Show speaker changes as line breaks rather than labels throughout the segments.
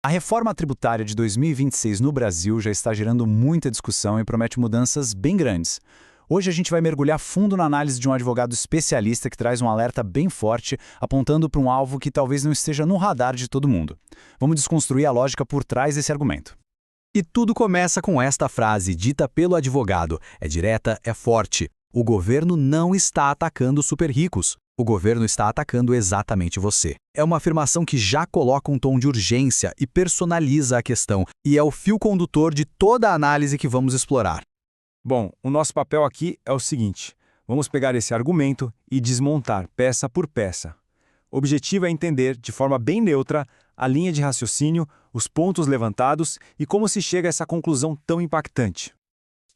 A reforma tributária de 2026 no Brasil já está gerando muita discussão e promete mudanças bem grandes. Hoje a gente vai mergulhar fundo na análise de um advogado especialista que traz um alerta bem forte, apontando para um alvo que talvez não esteja no radar de todo mundo. Vamos desconstruir a lógica por trás desse argumento.
E tudo começa com esta frase dita pelo advogado: é direta, é forte. O governo não está atacando os super ricos. O governo está atacando exatamente você. É uma afirmação que já coloca um tom de urgência e personaliza a questão, e é o fio condutor de toda a análise que vamos explorar.
Bom, o nosso papel aqui é o seguinte: vamos pegar esse argumento e desmontar peça por peça. O objetivo é entender, de forma bem neutra, a linha de raciocínio, os pontos levantados e como se chega a essa conclusão tão impactante.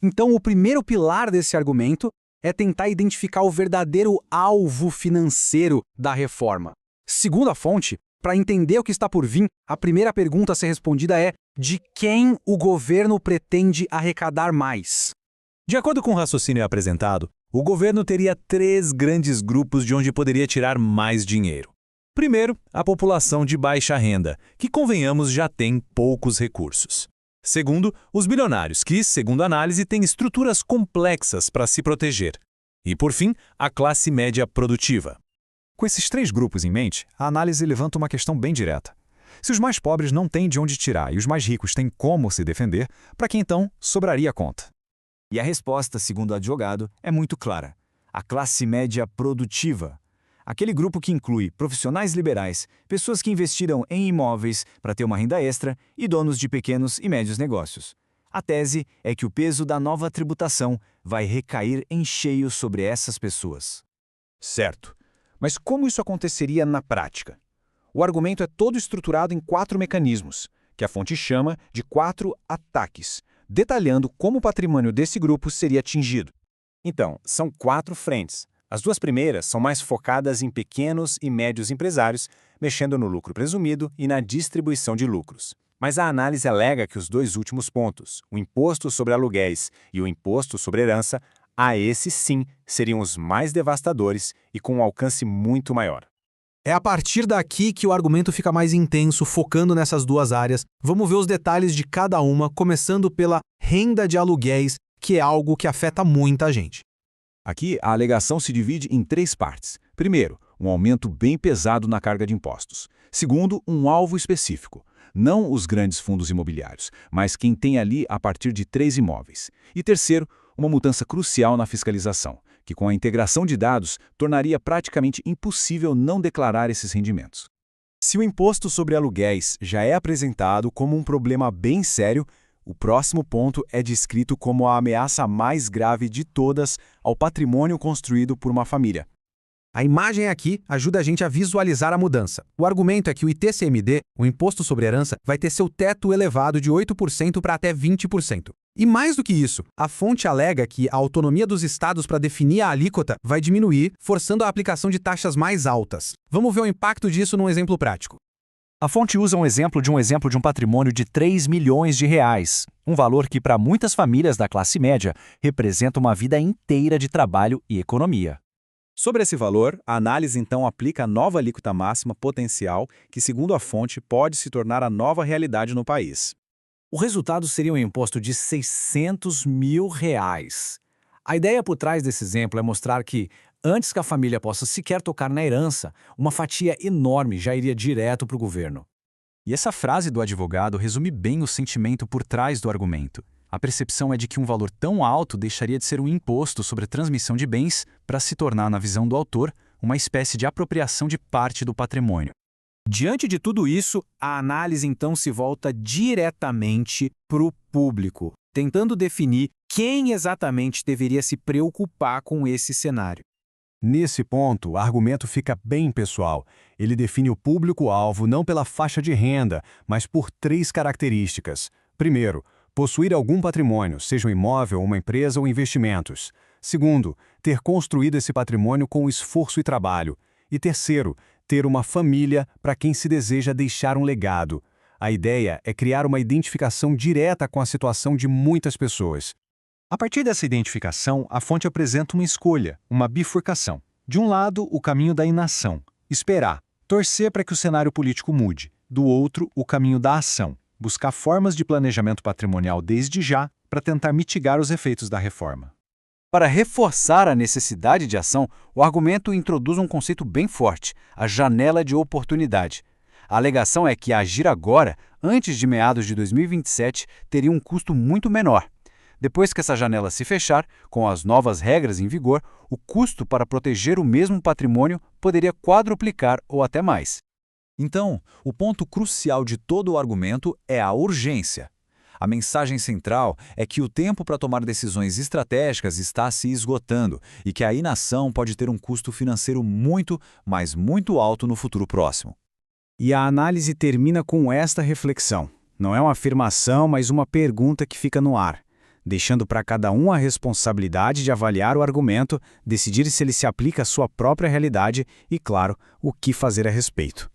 Então, o primeiro pilar desse argumento é tentar identificar o verdadeiro alvo financeiro da reforma. Segundo a fonte, para entender o que está por vir, a primeira pergunta a ser respondida é: de quem o governo pretende arrecadar mais?
De acordo com o raciocínio apresentado, o governo teria 3 grandes grupos de onde poderia tirar mais dinheiro. Primeiro, a população de baixa renda, que, convenhamos, já tem poucos recursos. Segundo, os bilionários, que, segundo a análise, têm estruturas complexas para se proteger. E, por fim, a classe média produtiva.
Com esses 3 grupos em mente, a análise levanta uma questão bem direta. Se os mais pobres não têm de onde tirar e os mais ricos têm como se defender, para quem então sobraria a conta?
E a resposta, segundo o advogado, é muito clara: a classe média produtiva. Aquele grupo que inclui profissionais liberais, pessoas que investiram em imóveis para ter uma renda extra e donos de pequenos e médios negócios. A tese é que o peso da nova tributação vai recair em cheio sobre essas pessoas.
Certo. Mas como isso aconteceria na prática? O argumento é todo estruturado em 4 mecanismos, que a fonte chama de 4 ataques, detalhando como o patrimônio desse grupo seria atingido.
Então, são 4 frentes. As 2 primeiras são mais focadas em pequenos e médios empresários, mexendo no lucro presumido e na distribuição de lucros. Mas a análise alega que os 2 últimos pontos, o imposto sobre aluguéis e o imposto sobre herança, a esses sim seriam os mais devastadores e com um alcance muito maior.
É a partir daqui que o argumento fica mais intenso, focando nessas 2 áreas. Vamos ver os detalhes de cada uma, começando pela renda de aluguéis, que é algo que afeta muita gente.
Aqui, a alegação se divide em 3 partes. Primeiro, um aumento bem pesado na carga de impostos. Segundo, um alvo específico. Não os grandes fundos imobiliários, mas quem tem ali a partir de 3 imóveis. E terceiro, uma mudança crucial na fiscalização, que com a integração de dados tornaria praticamente impossível não declarar esses rendimentos.
Se o imposto sobre aluguéis já é apresentado como um problema bem sério, o próximo ponto é descrito como a ameaça mais grave de todas ao patrimônio construído por uma família.
A imagem aqui ajuda a gente a visualizar a mudança. O argumento é que o ITCMD, o Imposto sobre Herança, vai ter seu teto elevado de 8% para até 20%. E mais do que isso, a fonte alega que a autonomia dos estados para definir a alíquota vai diminuir, forçando a aplicação de taxas mais altas. Vamos ver o impacto disso num exemplo prático.
A fonte usa um exemplo de um patrimônio de 3 milhões de reais, um valor que para muitas famílias da classe média representa uma vida inteira de trabalho e economia. Sobre esse valor, a análise então aplica a nova alíquota máxima potencial que, segundo a fonte, pode se tornar a nova realidade no país.
O resultado seria um imposto de R$ 600 mil. A ideia por trás desse exemplo é mostrar que, antes que a família possa sequer tocar na herança, uma fatia enorme já iria direto para o governo.
E essa frase do advogado resume bem o sentimento por trás do argumento. A percepção é de que um valor tão alto deixaria de ser um imposto sobre a transmissão de bens para se tornar, na visão do autor, uma espécie de apropriação de parte do patrimônio.
Diante de tudo isso, a análise então se volta diretamente para o público, tentando definir quem exatamente deveria se preocupar com esse cenário.
Nesse ponto, o argumento fica bem pessoal. Ele define o público-alvo não pela faixa de renda, mas por 3 características. Primeiro, possuir algum patrimônio, seja um imóvel, uma empresa ou investimentos. Segundo, ter construído esse patrimônio com esforço e trabalho. E terceiro, ter uma família para quem se deseja deixar um legado. A ideia é criar uma identificação direta com a situação de muitas pessoas.
A partir dessa identificação, a fonte apresenta uma escolha, uma bifurcação. De um lado, o caminho da inação, esperar, torcer para que o cenário político mude. Do outro, o caminho da ação, buscar formas de planejamento patrimonial desde já para tentar mitigar os efeitos da reforma.
Para reforçar a necessidade de ação, o argumento introduz um conceito bem forte, a janela de oportunidade. A alegação é que agir agora, antes de meados de 2027, teria um custo muito menor. Depois que essa janela se fechar, com as novas regras em vigor, o custo para proteger o mesmo patrimônio poderia quadruplicar ou até mais.
Então, o ponto crucial de todo o argumento é a urgência. A mensagem central é que o tempo para tomar decisões estratégicas está se esgotando e que a inação pode ter um custo financeiro muito, mas muito alto no futuro próximo.
E a análise termina com esta reflexão. Não é uma afirmação, mas uma pergunta que fica no ar, deixando para cada um a responsabilidade de avaliar o argumento, decidir se ele se aplica à sua própria realidade e, claro, o que fazer a respeito.